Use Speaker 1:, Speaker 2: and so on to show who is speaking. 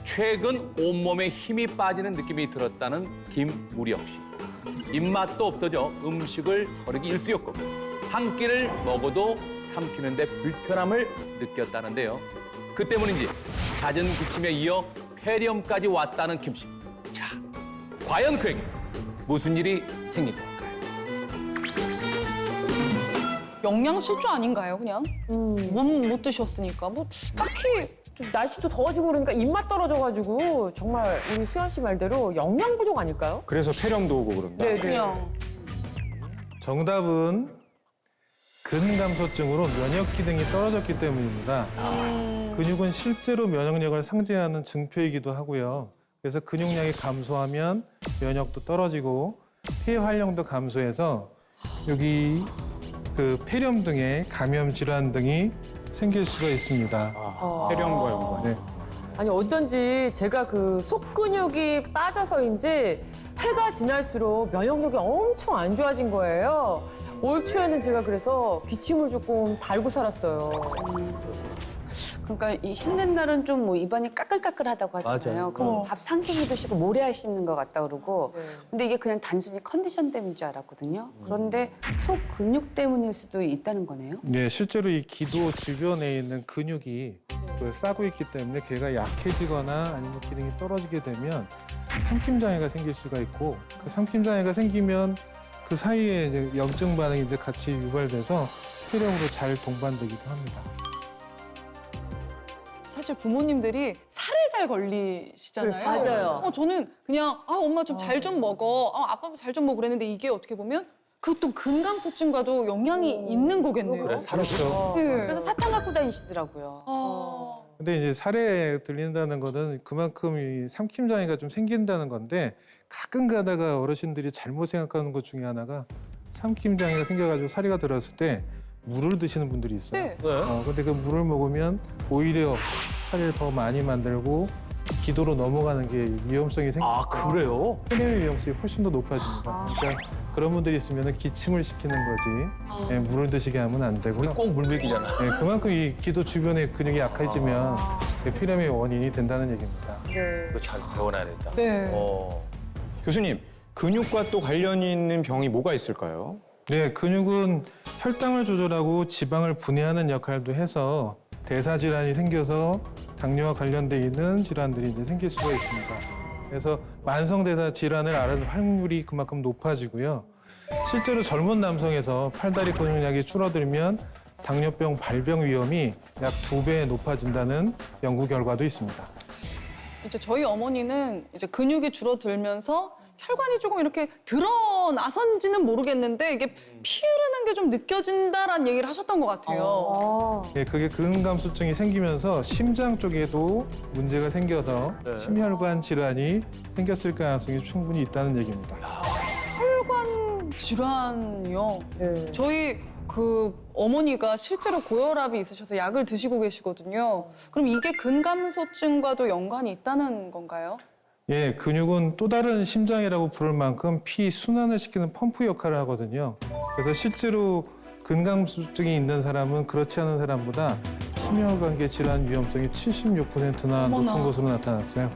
Speaker 1: 최근 온몸에 힘이 빠지는 느낌이 들었다는 김무력 씨. 입맛도 없어져 음식을 거르기 일쑤였고 한 끼를 먹어도 삼키는데 불편함을 느꼈다는데요. 그 때문인지 잦은 기침에 이어 폐렴까지 왔다는 김 씨. 자, 과연 그에게 무슨 일이 생긴 걸까요?
Speaker 2: 영양실조 아닌가요, 그냥? 못 드셨으니까. 뭐 딱히
Speaker 3: 좀 날씨도 더워지고 그러니까 입맛 떨어져가지고 정말 우리 수연 씨 말대로 영양 부족 아닐까요?
Speaker 4: 그래서 폐렴도 오고 그런다.
Speaker 3: 네네.
Speaker 2: 그냥
Speaker 5: 정답은 근감소증으로 면역 기능이 떨어졌기 때문입니다. 근육은 실제로 면역력을 상징하는 증표이기도 하고요. 그래서 근육량이 감소하면 면역도 떨어지고 폐 활량도 감소해서 여기 그 폐렴 등의 감염 질환 등이 생길 수가 있습니다.
Speaker 4: 폐렴과 연관.
Speaker 5: 네.
Speaker 3: 아니 어쩐지 제가 그 속근육이 빠져서인지 해가 지날수록 면역력이 엄청 안 좋아진 거예요. 올 초에는 제가 그래서 기침을 조금 달고 살았어요.
Speaker 6: 그러니까 이 힘든 날은 좀 뭐 입안이 까끌까끌하다고 하잖아요.
Speaker 1: 맞아요.
Speaker 6: 그럼 밥 상세히 드시고 모래 하시는 것 같다 그러고.
Speaker 3: 네.
Speaker 6: 근데 이게 그냥 단순히 컨디션 때문인 줄 알았거든요. 그런데 속 근육 때문일 수도 있다는 거네요.
Speaker 5: 네, 실제로 이 기도 주변에 있는 근육이 싸고 있기 때문에 걔가 약해지거나 아니면 기능이 떨어지게 되면 삼킴장애가 생길 수가 있고 그 삼킴장애가 생기면 그 사이에 이제 염증 반응이 이제 같이 유발돼서 폐렴으로 잘 동반되기도 합니다.
Speaker 2: 사실 부모님들이 살에 잘 걸리시잖아요.
Speaker 3: 그래,
Speaker 6: 맞아요.
Speaker 2: 저는 그냥 엄마 좀 잘 좀 먹어. 아빠 잘 좀 먹어 그랬는데 이게 어떻게 보면 그것도 근감소증과도 영향이 있는 거겠네요.
Speaker 1: 그래,
Speaker 5: 그렇죠.
Speaker 2: 네.
Speaker 6: 그래서 사탕 갖고 다니시더라고요.
Speaker 5: 근데 이제 살에 들린다는 거는 그만큼 이 삼킴장애가 좀 생긴다는 건데 가끔 가다가 어르신들이 잘못 생각하는 것 중에 하나가 삼킴장애가 생겨가지고 사리가 들었을 때 물을 드시는 분들이 있어요.
Speaker 2: 네.
Speaker 5: 근데 그 물을 먹으면 오히려 사리를 더 많이 만들고 기도로 넘어가는 게 위험성이 생기고
Speaker 1: 아, 그래요?
Speaker 5: 폐렴의 위험성이 훨씬 더 높아집니다. 그러니까 그런 분들이 있으면 기침을 시키는 거지 예, 물을 드시게 하면 안
Speaker 1: 우리
Speaker 5: 되고요.
Speaker 1: 꼭 물먹이잖아.
Speaker 5: 예, 그만큼 이 기도 주변의 근육이 약해지면 폐렴의 원인이 된다는 얘기입니다.
Speaker 3: 네.
Speaker 1: 이거 잘 배워놔야겠다.
Speaker 2: 네.
Speaker 4: 교수님, 근육과 또 관련이 있는 병이 뭐가 있을까요?
Speaker 5: 네, 근육은 혈당을 조절하고 지방을 분해하는 역할도 해서 대사 질환이 생겨서 당뇨와 관련돼 있는 질환들이 이제 생길 수가 있습니다. 그래서 만성 대사 질환을 앓을 확률이 그만큼 높아지고요. 실제로 젊은 남성에서 팔다리 근육량이 줄어들면 당뇨병 발병 위험이 약 2배 높아진다는 연구 결과도 있습니다.
Speaker 2: 이제 저희 어머니는 이제 근육이 줄어들면서 혈관이 조금 이렇게 드러나선지는 모르겠는데 이게 피 흐르는 게 좀 느껴진다라는 얘기를 하셨던 것 같아요.
Speaker 5: 예, 그게 근감소증이 생기면서 심장 쪽에도 문제가 생겨서
Speaker 1: 네.
Speaker 5: 심혈관 질환이 생겼을 가능성이 충분히 있다는 얘기입니다.
Speaker 2: 혈관 질환이요.
Speaker 3: 네.
Speaker 2: 저희 그 어머니가 실제로 고혈압이 있으셔서 약을 드시고 계시거든요. 그럼 이게 근감소증과도 연관이 있다는 건가요?
Speaker 5: 예, 근육은 또 다른 심장이라고 부를 만큼 피 순환을 시키는 펌프 역할을 하거든요. 그래서 실제로 근감소증이 있는 사람은 그렇지 않은 사람보다 심혈관계 질환 위험성이 76%나
Speaker 2: 어머나.
Speaker 5: 높은 것으로 나타났어요.